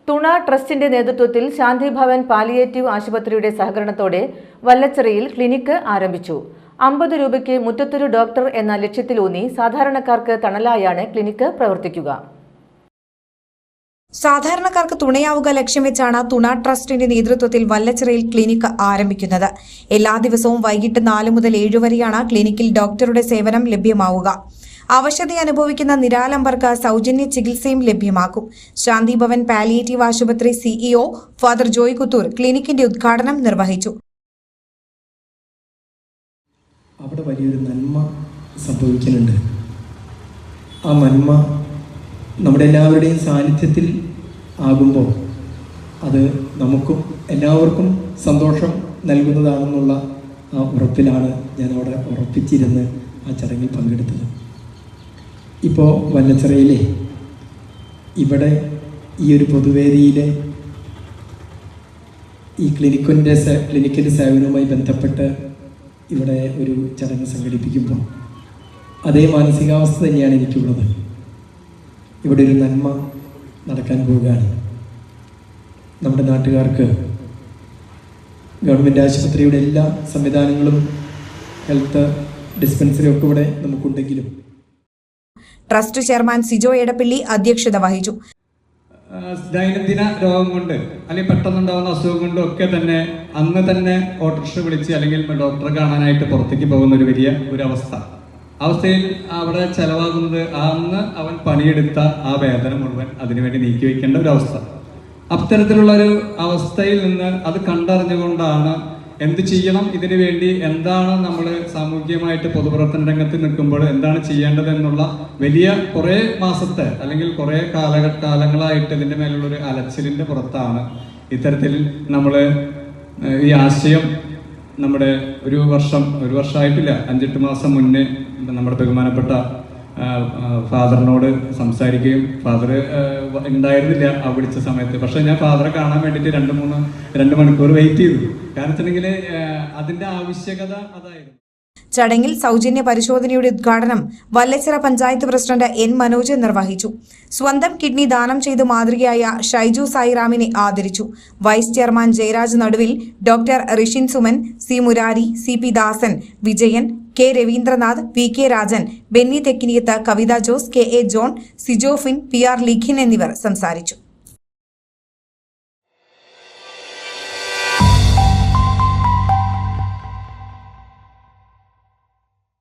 തുണ ട്രസ്റ്റിന്റെ നേതൃത്വത്തിൽ ശാന്തിഭവൻ പാലിയേറ്റീവ് ആശുപത്രിയുടെ സഹകരണത്തോടെ വല്ലച്ചിറയിൽ ക്ലിനിക്ക് ആരംഭിച്ചു. 50 രൂപയ്ക്ക് മുറ്റത്തൊരു ഡോക്ടർ എന്ന ലക്ഷ്യത്തിലൂന്നി സാധാരണക്കാർക്ക് തണലായാണ് ക്ലിനിക്ക് പ്രവർത്തിക്കുക. സാധാരണക്കാർക്ക് തുണയാവുക ലക്ഷ്യം വെച്ചാണ് തുണ ട്രസ്റ്റിന്റെ നേതൃത്വത്തിൽ വല്ലച്ചിറയിൽ ക്ലിനിക്ക് ആരംഭിക്കുന്നത്. എല്ലാ ദിവസവും വൈകിട്ട് 4 മുതൽ 7 വരെയാണ് ക്ലിനിക്കിൽ ഡോക്ടറുടെ സേവനം ലഭ്യമാവുക. അവശത അനുഭവിക്കുന്ന നിരാലംബർക്ക് സൗജന്യ ചികിത്സയും ലഭ്യമാക്കും. ശാന്തിഭവൻ പാലിയേറ്റീവ് ആശുപത്രി സിഇഒ ഫാദർ ജോയ് കുത്തൂർ ക്ലിനിക്കിന്റെ ഉദ്ഘാടനം നിർവഹിച്ചു. അവിടെ വലിയൊരു നന്മ സംഭവിക്കുന്നുണ്ട്. ആ നന്മ നമ്മുടെ എല്ലാവരുടെയും സാന്നിധ്യത്തിൽ ആകുമ്പോൾ അത് നമുക്കും എല്ലാവർക്കും സന്തോഷം നൽകുന്നതാണെന്നുള്ള ആ ഉറപ്പിലാണ് ഞാൻ അവിടെ ഉറപ്പിച്ചിരുന്ന് ആ ചടങ്ങിൽ പങ്കെടുത്തത്. ഇപ്പോൾ വല്ലച്ചിറയിലെ ഇവിടെ ഈ ഒരു പൊതുവേദിയിലെ ഈ ക്ലിനിക്കിൻ്റെ സേവനവുമായി ബന്ധപ്പെട്ട് ഇവിടെ ഒരു ചടങ്ങ് സംഘടിപ്പിക്കുമ്പോൾ അതേ മാനസികാവസ്ഥ തന്നെയാണ് എനിക്കുള്ളത്. ഇവിടെ ഒരു നന്മ നടക്കാൻ പോവുകയാണ്. നമ്മുടെ നാട്ടുകാർക്ക് ഗവൺമെൻറ് ആശുപത്രിയുടെ എല്ലാ സംവിധാനങ്ങളും ഹെൽത്ത് ഡിസ്പെൻസറി ഒക്കെ ഇവിടെ നമുക്കുണ്ടെങ്കിലും ട്രസ്റ്റ് ചെയർമാൻ സിജോ എടപ്പള്ളി അധ്യക്ഷത വഹിച്ചു. ദൈനംദിന രോഗം കൊണ്ട് അല്ലെങ്കിൽ പെട്ടെന്നുണ്ടാകുന്ന അസുഖം കൊണ്ടും ഒക്കെ തന്നെ അന്ന് തന്നെ ഓട്ടോറിക്ഷ വിളിച്ച് അല്ലെങ്കിൽ ഡോക്ടറെ കാണാനായിട്ട് പുറത്തേക്ക് പോകുന്ന ഒരു വലിയ അവസ്ഥയിൽ അവിടെ ചെലവാകുന്നത് അന്ന് അവൻ പണിയെടുത്ത ആ വേതനം മുഴുവൻ അതിനുവേണ്ടി നീക്കി വയ്ക്കേണ്ട ഒരു അവസ്ഥ. അത്തരത്തിലുള്ള ഒരു അവസ്ഥയിൽ നിന്ന് അത് കണ്ടറിഞ്ഞുകൊണ്ടാണ് എന്ത് ചെയ്യണം, ഇതിനു വേണ്ടി എന്താണ് നമ്മൾ സാമൂഹികമായിട്ട് പൊതുപ്രവർത്തന രംഗത്ത് നിൽക്കുമ്പോൾ എന്താണ് ചെയ്യേണ്ടതെന്നുള്ള വലിയ കുറേ മാസത്തെ അല്ലെങ്കിൽ കുറേ കാലങ്ങളായിട്ട് ഇതിൻ്റെ മേലുള്ളൊരു അലച്ചിലിൻ്റെ പുറത്താണ് ഇത്തരത്തിൽ നമ്മൾ ഈ ആശയം നമ്മുടെ ഒരു വർഷമായിട്ടില്ല 5-8 മാസം മുന്നേ നമ്മുടെ ബഹുമാനപ്പെട്ട ഫാദറിനോട് സംസാരിക്കുകയും ഫാദർ ഉണ്ടായിരുന്നില്ല ആ വിളിച്ച സമയത്ത്. പക്ഷെ ഞാൻ ഫാദറെ കാണാൻ വേണ്ടിയിട്ട് 2 മണിക്കൂർ വെയിറ്റ് ചെയ്തു. കാരണം വെച്ചിട്ടുണ്ടെങ്കിൽ അതിൻ്റെ ആവശ്യകത അതായിരുന്നു. ചടങ്ങിൽ സൗജന്യ പരിശോധനയുടെ ഉദ്ഘാടനം വല്ലച്ചിറ പഞ്ചായത്ത് പ്രസിഡന്റ് എൻ മനോജ് നിർവഹിച്ചു. സ്വന്തം കിഡ്നി ദാനം ചെയ്ത് മാതൃകയായ ഷൈജു സായിറാമിനെ ആദരിച്ചു. Vice chairman Jayaraj Naduvil, doctor Rishin Suman, C Murari, C P Dasan, Vijayan, K Raveendranath, V K Rajan, Benny Thekkiniyath, Kavitha Jose, K A John, Sijofin, P R Likhin എന്നിവർ സംസാരിച്ചു.